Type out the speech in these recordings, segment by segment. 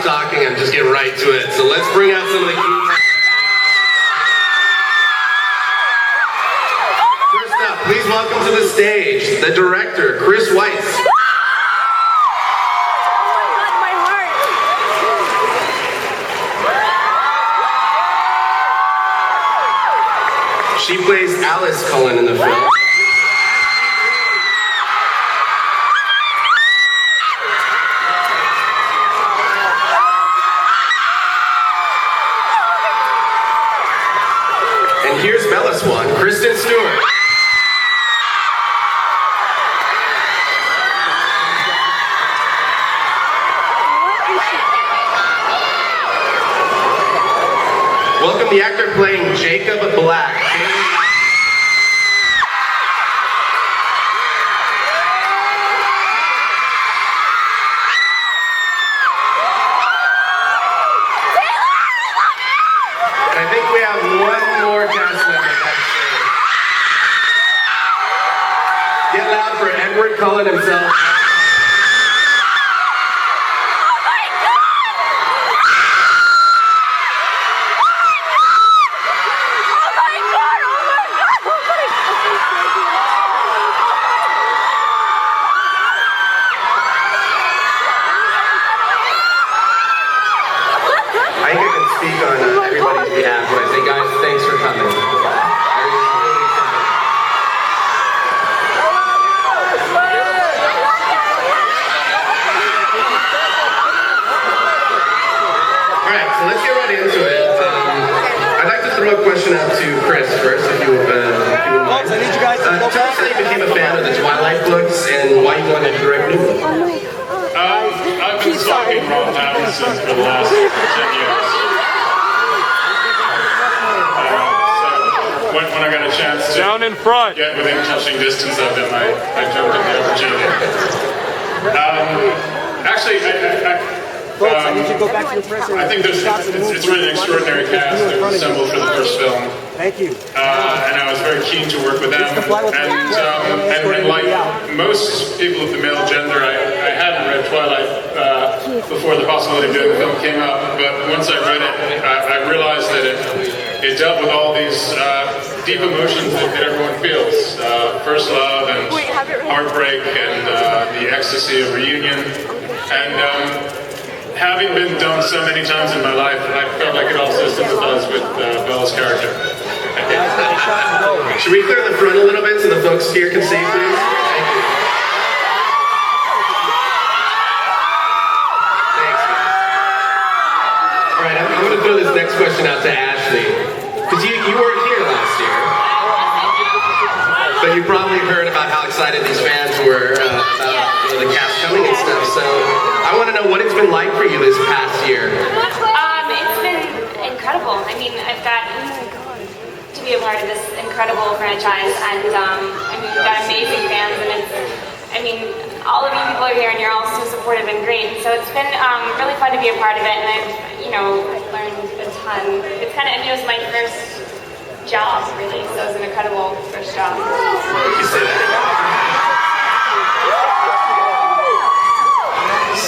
talking and just get right to it. So let's bring out some of the key. First up, please welcome to the stage the director, Chris Weitz. She plays Alice Cullen in the film. And here's Bella Swan, Kristen Stewart. Welcome the actor playing Jacob Black. And I think we have one more cast member backstage. Get loud for Edward Cullen himself. I think I can speak on everybody's behalf when I say, guys, thanks for coming. I was really excited. Alright, so let's get right into it. I'd like to throw a question out to Chris first, if you would mind. I need you guys to tell us how you became a fan of the Twilight books and why you wanted to direct new ones. I've been stalking Ron Pattinson for the last 10 years. So when I got a chance to down in front, get within touching distance of him, I jumped at the opportunity. Actually, folks, I need you to go back to the press. I think it's really an extraordinary cast that was assembled for the first film. Thank you. And I was very keen to work with them. And like most people of the male gender, I hadn't read Twilight before the possibility of doing the film came up. But once I read it, I realized that it dealt with all these deep emotions that everyone feels. First love and heartbreak and the ecstasy of reunion. And having been done so many times in my life, I felt like it also sympathized with Bella's character. Should we clear the front a little bit so the folks here can see, please? Thank you. Thanks, man. Alright, I'm going to throw this next question out to Ashley. Because you weren't here last year. But you probably heard about how excited these fans were about the cast coming and stuff. So I want to know what it's been like for you this past year. It's been incredible. I mean, I've got to be a part of this incredible franchise, and we've got amazing fans, and all of you people are here, and you're all so supportive and great. So it's been really fun to be a part of it, and I've learned a ton. It was my first job, really, so it was an incredible first job. You say that.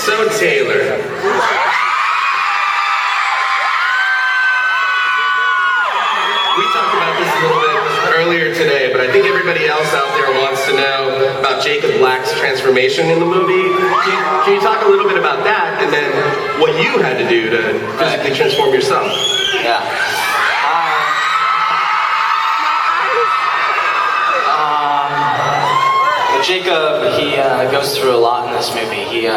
So Taylor. We talked about this a little bit earlier today, but I think everybody else out there wants to know about Jacob Black's transformation in the movie. Can you talk a little bit about that, and then what you had to do to physically transform yourself? Yeah. Jacob, he goes through a lot in this movie. He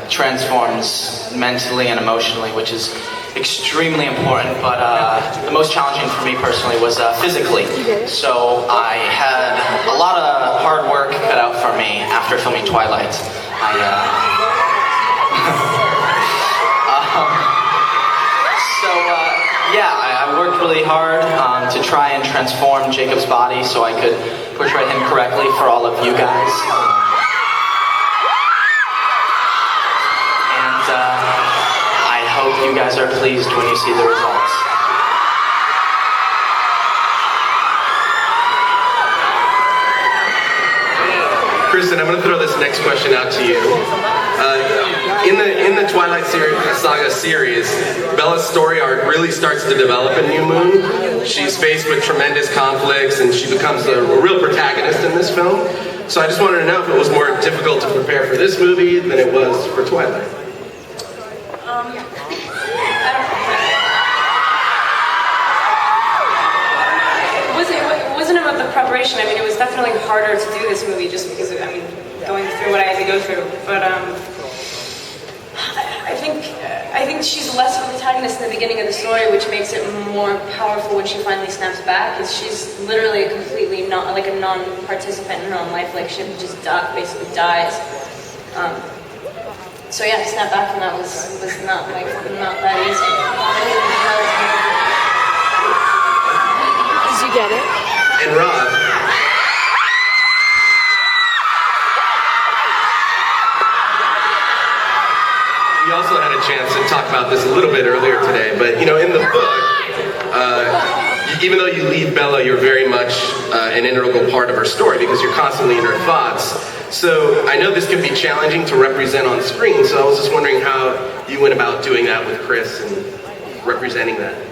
transforms mentally and emotionally, which is extremely important, but the most challenging for me personally was physically. So I had a lot of hard work cut out for me after filming Twilight. I worked really hard to try and transform Jacob's body so I could portray him correctly for all of you guys. And I hope you guys are pleased when you see the results. Kristen, I'm going to throw this next question out to you. In the Twilight Twilight Saga series, Bella's story arc really starts to develop in New Moon. She's faced with tremendous conflicts, and she becomes a real protagonist in this film. So I just wanted to know if it was more difficult to prepare for this movie than it was for Twilight. It wasn't about the preparation. I mean, it was definitely harder to do this movie just because, I mean, going through what I had to go through. But I think she's less of a protagonist in the beginning of the story, which makes it more powerful when she finally snaps back. Because she's literally completely not like a non-participant in her own life. Like she just basically dies. So yeah, to snap back from that was not that easy. Did you get it? And Rob, we also had a chance to talk about this a little bit earlier today, but you know, in the book, even though you leave Bella, you're very much an integral part of her story because you're constantly in her thoughts. So I know this can be challenging to represent on screen, so I was just wondering how you went about doing that with Chris and representing that.